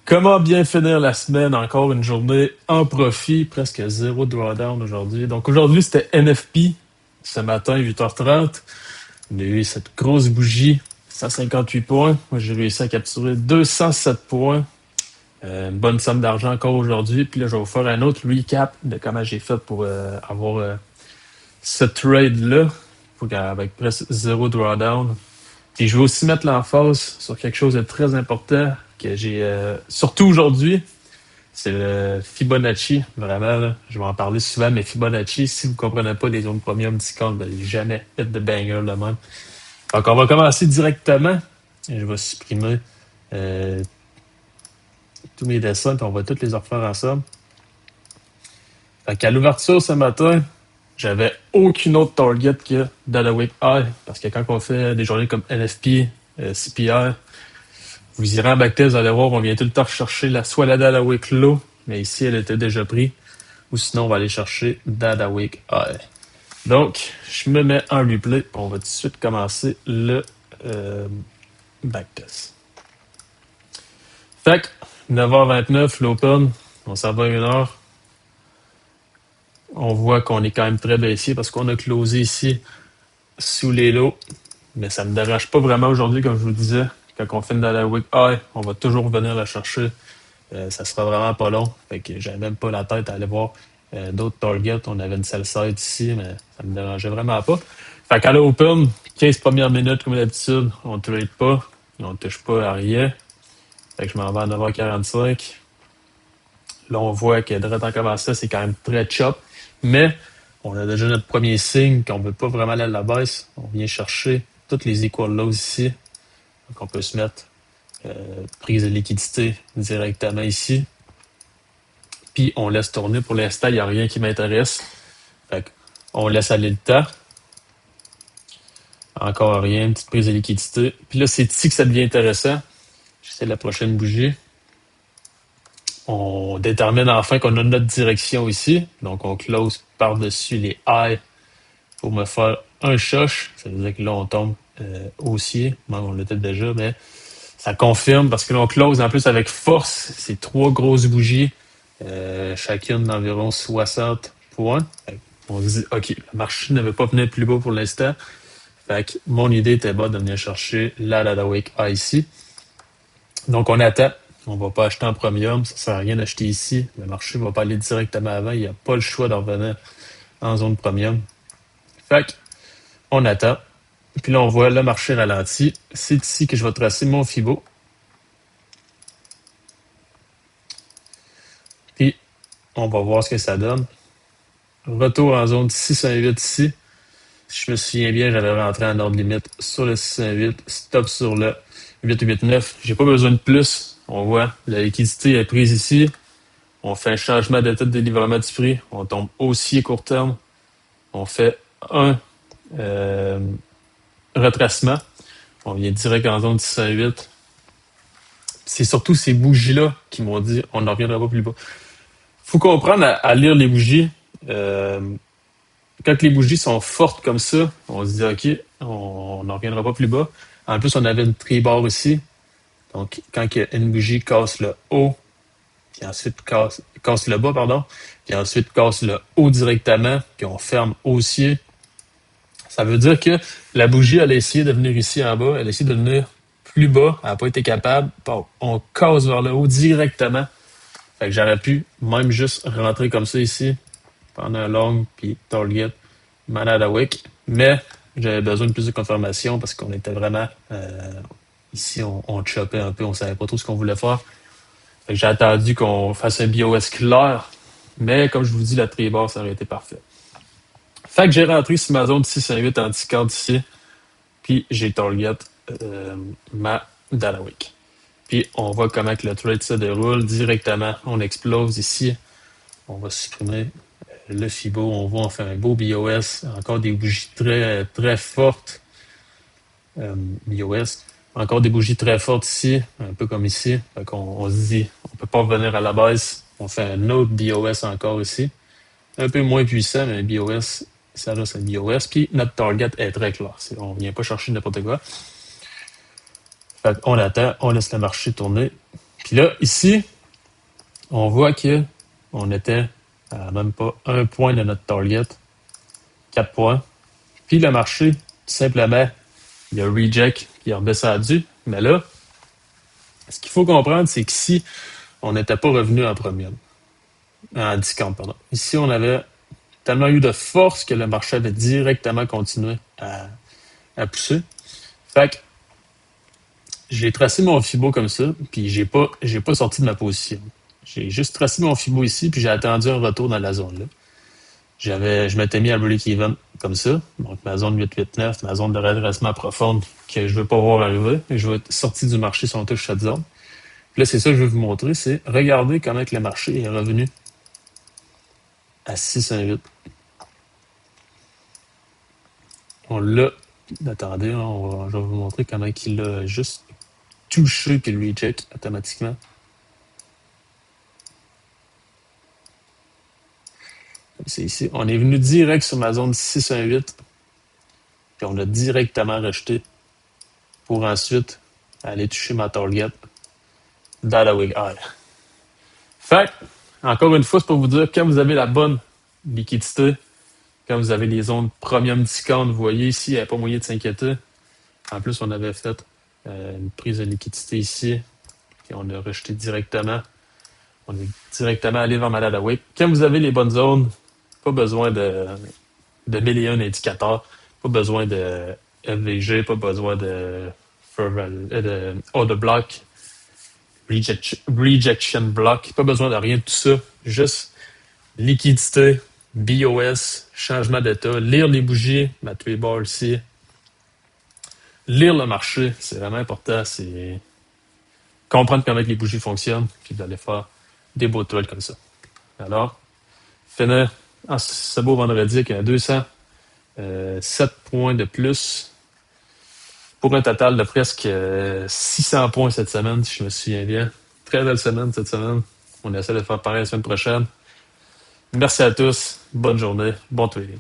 Comment bien finir la semaine? Encore une journée en profit, presque zéro drawdown aujourd'hui. Donc aujourd'hui, c'était NFP. Ce matin, 8h30. On a eu cette grosse bougie, 158 points. Moi, j'ai réussi à capturer 207 points. Une bonne somme d'argent encore aujourd'hui. Puis là, je vais vous faire un autre recap de comment j'ai fait pour avoir ce trade-là, avec presque zéro drawdown. Et je vais aussi mettre l'emphase sur quelque chose de très important que j'ai, surtout aujourd'hui, c'est le Fibonacci. Vraiment, là, je vais en parler souvent, mais Fibonacci, si vous ne comprenez pas les zones premium discount, vous n'allez jamais être de banger de même. Donc, on va commencer directement. Et je vais supprimer euh, tous mes dessins, puis on va tous les refaire ensemble. Fait qu'à l'ouverture ce matin, j'avais aucune autre target que Data Week High, parce que quand on fait des journées comme NFP, CPR, vous irez en backtest, vous allez voir, on vient tout le temps chercher soit la Data Week Low, mais ici, elle était déjà prise, ou sinon, on va aller chercher Data Week High. Donc, je me mets en replay, on va tout de suite commencer le backtest. Fait que, 9h29, l'open, on s'en va 1h. On voit qu'on est quand même très baissier parce qu'on a closé ici sous les lots. Mais ça ne me dérange pas vraiment aujourd'hui, comme je vous disais. Quand on fait une Data Week High, on va toujours venir la chercher. Ça sera vraiment pas long. Fait que j'avais même pas la tête à aller voir d'autres targets. On avait une sell side ici, mais ça me dérangeait vraiment pas. Fait qu'à l'open, 15 premières minutes, comme d'habitude, on ne trade pas. On ne touche pas à rien. Fait que je m'en vais à 9h45. Là, on voit que direct en commençant, c'est quand même très chop. Mais on a déjà notre premier signe qu'on ne veut pas vraiment aller à la baisse. On vient chercher toutes les equal lows ici. Donc, on peut se mettre prise de liquidité directement ici. Puis, on laisse tourner. Pour l'instant, il n'y a rien qui m'intéresse. Fait on laisse aller le temps. Encore rien, une petite prise de liquidité. Puis là, c'est ici que ça devient intéressant. J'essaie la prochaine bougie. On détermine enfin qu'on a notre direction ici. Donc, on close par-dessus les highs pour me faire un choche. Ça veut dire que là, on tombe haussier. Bon, on l'était déjà, mais ça confirme parce que l'on close en plus avec force. C'est 3 grosses bougies, chacune d'environ 60 points. On se dit, OK, le marché ne veut pas venir plus bas pour l'instant. Fait que mon idée était de venir chercher la Data Week High ici. Donc, on attend. On ne va pas acheter en premium. Ça ne sert à rien d'acheter ici. Le marché ne va pas aller directement avant. Il n'y a pas le choix de revenir en zone premium. Fait on attend. Puis là, on voit le marché ralenti. C'est ici que je vais tracer mon Fibo. Puis, on va voir ce que ça donne. Retour en zone 618 ici. Si je me souviens bien, j'avais rentré en ordre limite sur le 618. Stop sur le 889. J'ai pas besoin de plus. On voit la liquidité est prise ici. On fait un changement d'état de délivrement du prix. On tombe haussier court terme. On fait un retracement. On vient direct en zone 608. C'est surtout ces bougies-là qui m'ont dit on n'en reviendra pas plus bas. Faut comprendre à lire les bougies. Quand les bougies sont fortes comme ça, on se dit OK, on n'en reviendra pas plus bas. En plus, on avait une tribar ici. Donc, quand une bougie casse le haut, puis ensuite casse le bas, pardon, puis ensuite casse le haut directement, puis on ferme haussier, ça veut dire que la bougie, elle a essayé de venir ici en bas, elle a essayé de venir plus bas, elle n'a pas été capable. Bon, on casse vers le haut directement. Fait que j'aurais pu même juste rentrer comme ça ici, pendant un long, puis target, Manada Wick. Mais j'avais besoin de plus de confirmation parce qu'on était vraiment... ici, on chopait un peu, on savait pas trop ce qu'on voulait faire. Fait que j'ai attendu qu'on fasse un BOS clair. Mais comme je vous dis, la tribar, ça aurait été parfait. Fait que j'ai rentré sur ma zone 618 anti-card ici. Puis j'ai target ma Data Week. Puis on voit comment que le trade se déroule directement. On explose ici. On va supprimer le Fibo. On voit, on fait un beau BOS. Encore des bougies très, très fortes. BOS. Encore des bougies très fortes ici, un peu comme ici. Fait qu'on on se dit, on peut pas revenir à la base. On fait un autre BOS encore ici. Un peu moins puissant, mais BOS, ça reste un BOS. Puis notre target est très clair. On vient pas chercher n'importe quoi. Fait qu'on attend, on laisse le marché tourner. Puis là, ici, on voit que on était à même pas un point de notre target, 4 points. Puis le marché, tout simplement, il y a reject qui est redescendu. Mais là, ce qu'il faut comprendre, c'est qu'ici, on n'était pas revenu en premium, en discount, pardon. Ici, on avait tellement eu de force que le marché avait directement continué à pousser. Fait que j'ai tracé mon Fibo comme ça, puis j'ai pas sorti de ma position. J'ai juste tracé mon Fibo ici, puis j'ai attendu un retour dans la zone là. Je m'étais mis à break-even comme ça. Donc, ma zone 889, ma zone de redressement profonde que je veux pas voir arriver. Je veux être sorti du marché si on touche cette zone. Puis là, c'est ça que je veux vous montrer, c'est regarder comment que le marché est revenu à 618. On l'a. Attendez, je vais vous montrer comment il a juste touché puis le reject automatiquement. C'est ici. On est venu direct sur ma zone 618. Puis on a directement rejeté pour ensuite aller toucher ma target dans la Wig Eye. Fait, encore une fois, c'est pour vous dire, quand vous avez la bonne liquidité, quand vous avez les zones premium discount, vous voyez ici, il n'y a pas moyen de s'inquiéter. En plus, on avait fait une prise de liquidité ici, puis on a rejeté directement. On est directement allé vers Malade Awake. Quand vous avez les bonnes zones, pas besoin de 1001 indicateurs, pas besoin de FVG, pas besoin de order block, rejection block, pas besoin de rien de tout ça. Juste liquidité, BOS, changement d'état, lire les bougies, ma trade bar ici, lire le marché, c'est vraiment important, c'est comprendre comment les bougies fonctionnent, puis d'aller faire des beaux trades comme ça. Alors, finir ce beau vendredi avec un 207 points de plus pour un total de presque 600 points cette semaine, si je me souviens bien. Très belle semaine cette semaine. On essaie de faire pareil la semaine prochaine. Merci à tous. Bonne journée. Bon trading.